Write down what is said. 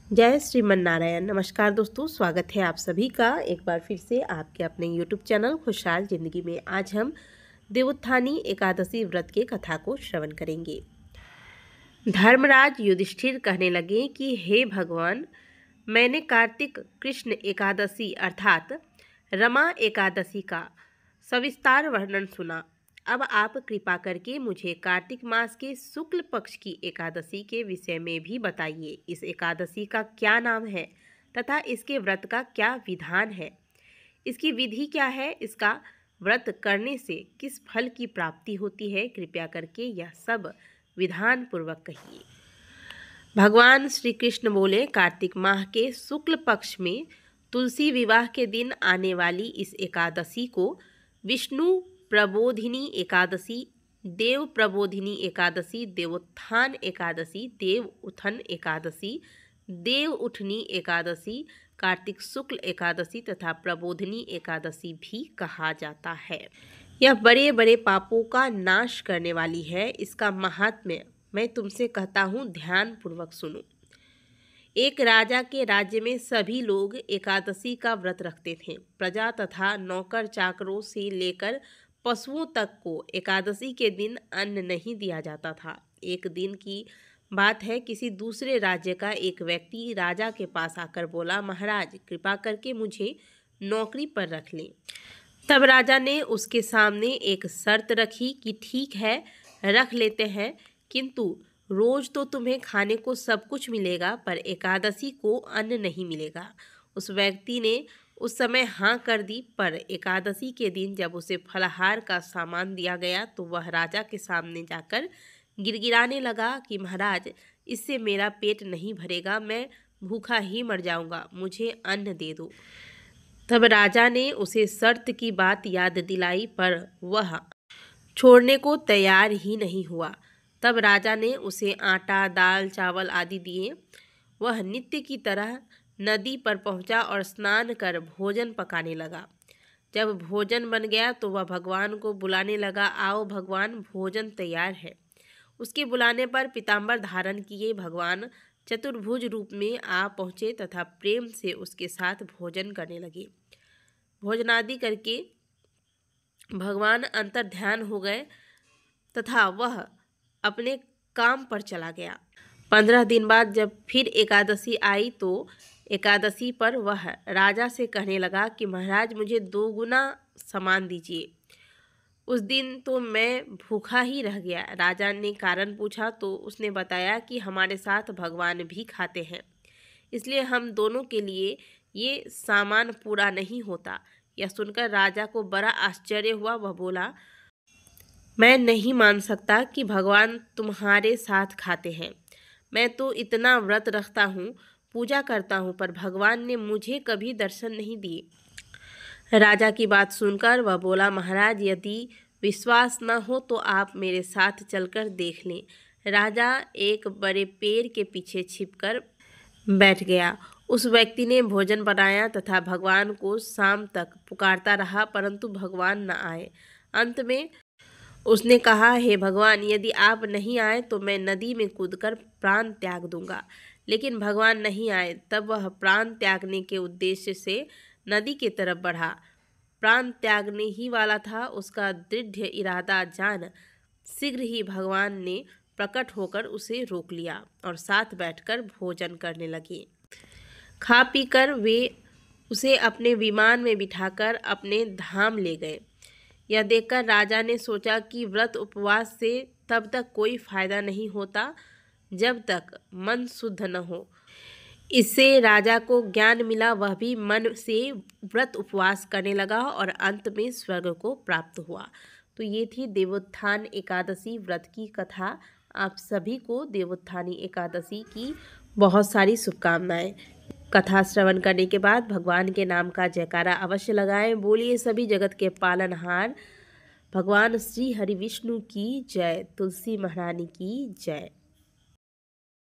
जय श्रीमन नारायण। नमस्कार दोस्तों, स्वागत है आप सभी का एक बार फिर से आपके अपने YouTube चैनल खुशहाल जिंदगी में। आज हम देवोत्थानी एकादशी व्रत के कथा को श्रवण करेंगे। धर्मराज युधिष्ठिर कहने लगे कि हे भगवान, मैंने कार्तिक कृष्ण एकादशी अर्थात रमा एकादशी का सविस्तार वर्णन सुना। अब आप कृपा करके मुझे कार्तिक मास के शुक्ल पक्ष की एकादशी के विषय में भी बताइए। इस एकादशी का क्या नाम है तथा इसके व्रत का क्या विधान है, इसकी विधि क्या है, इसका व्रत करने से किस फल की प्राप्ति होती है। कृपया करके यह सब विधान पूर्वक कहिए। भगवान श्री कृष्ण बोले, कार्तिक माह के शुक्ल पक्ष में तुलसी विवाह के दिन आने वाली इस एकादशी को विष्णु प्रबोधिनी एकादशी, देव प्रबोधिनी एकादशी, देवोत्थान एकादशी, देव उत्थान एकादशी, देव उठनी एकादशी, कार्तिक शुक्ल एकादशी तथा प्रबोधिनी एकादशी भी कहा जाता है। यह बड़े बड़े पापों का नाश करने वाली है। इसका महात्म्य मैं तुमसे कहता हूँ, ध्यान पूर्वक सुनो। एक राजा के राज्य में सभी लोग एकादशी का व्रत रखते थे। प्रजा तथा नौकर चाकरों से लेकर पशुओं तक को एकादशी के दिन अन्न नहीं दिया जाता था। एक दिन की बात है, किसी दूसरे राज्य का एक व्यक्ति राजा के पास आकर बोला, महाराज कृपा करके मुझे नौकरी पर रख लें। तब राजा ने उसके सामने एक शर्त रखी कि ठीक है, रख लेते हैं, किंतु रोज तो तुम्हें खाने को सब कुछ मिलेगा, पर एकादशी को अन्न नहीं मिलेगा। उस व्यक्ति ने उस समय हाँ कर दी, पर एकादशी के दिन जब उसे फलाहार का सामान दिया गया तो वह राजा के सामने जाकर गिड़गिड़ाने लगा कि महाराज, इससे मेरा पेट नहीं भरेगा, मैं भूखा ही मर जाऊंगा, मुझे अन्न दे दो। तब राजा ने उसे शर्त की बात याद दिलाई, पर वह छोड़ने को तैयार ही नहीं हुआ। तब राजा ने उसे आटा, दाल, चावल आदि दिए। वह नित्य की तरह नदी पर पहुंचा और स्नान कर भोजन पकाने लगा। जब भोजन बन गया तो वह भगवान को बुलाने लगा, आओ भगवान, भोजन तैयार है। उसके बुलाने पर पीताम्बर धारण किए भगवान चतुर्भुज रूप में आ पहुँचे तथा प्रेम से उसके साथ भोजन करने लगे। भोजनादि करके भगवान अंतर ध्यान हो गए तथा वह अपने काम पर चला गया। 15 दिन बाद जब फिर एकादशी आई तो एकादशी पर वह राजा से कहने लगा कि महाराज, मुझे 2 गुना सामान दीजिए। उस दिन तो मैं भूखा ही रह गया। राजा ने कारण पूछा तो उसने बताया कि हमारे साथ भगवान भी खाते हैं, इसलिए हम दोनों के लिए ये सामान पूरा नहीं होता। यह सुनकर राजा को बड़ा आश्चर्य हुआ। वह बोला, मैं नहीं मान सकता कि भगवान तुम्हारे साथ खाते हैं। मैं तो इतना व्रत रखता हूँ, पूजा करता हूँ, पर भगवान ने मुझे कभी दर्शन नहीं दिए। राजा की बात सुनकर वह बोला, महाराज यदि विश्वास न हो तो आप मेरे साथ चलकर देख लें। राजा एक बड़े पेड़ के पीछे छिपकर बैठ गया। उस व्यक्ति ने भोजन बनाया तथा भगवान को शाम तक पुकारता रहा, परंतु भगवान न आए। अंत में उसने कहा, हे भगवान, यदि आप नहीं आए तो मैं नदी में कूदकर प्राण त्याग दूंगा। लेकिन भगवान नहीं आए। तब वह प्राण त्यागने के उद्देश्य से नदी की तरफ बढ़ा। प्राण त्यागने ही वाला था। उसका दृढ़ इरादा जान शीघ्र ही भगवान ने प्रकट होकर उसे रोक लिया और साथ बैठकर भोजन करने लगे। खा पीकर वे उसे अपने विमान में बिठाकर अपने धाम ले गए। यह देखकर राजा ने सोचा कि व्रत उपवास से तब तक कोई फायदा नहीं होता जब तक मन शुद्ध न हो। इससे राजा को ज्ञान मिला। वह भी मन से व्रत उपवास करने लगा और अंत में स्वर्ग को प्राप्त हुआ। तो ये थी देवोत्थान एकादशी व्रत की कथा। आप सभी को देवोत्थानी एकादशी की बहुत सारी शुभकामनाएं। कथा श्रवण करने के बाद भगवान के नाम का जयकारा अवश्य लगाएं। बोलिए सभी जगत के पालनहार भगवान श्री हरि विष्णु की जय, तुलसी महारानी की जय।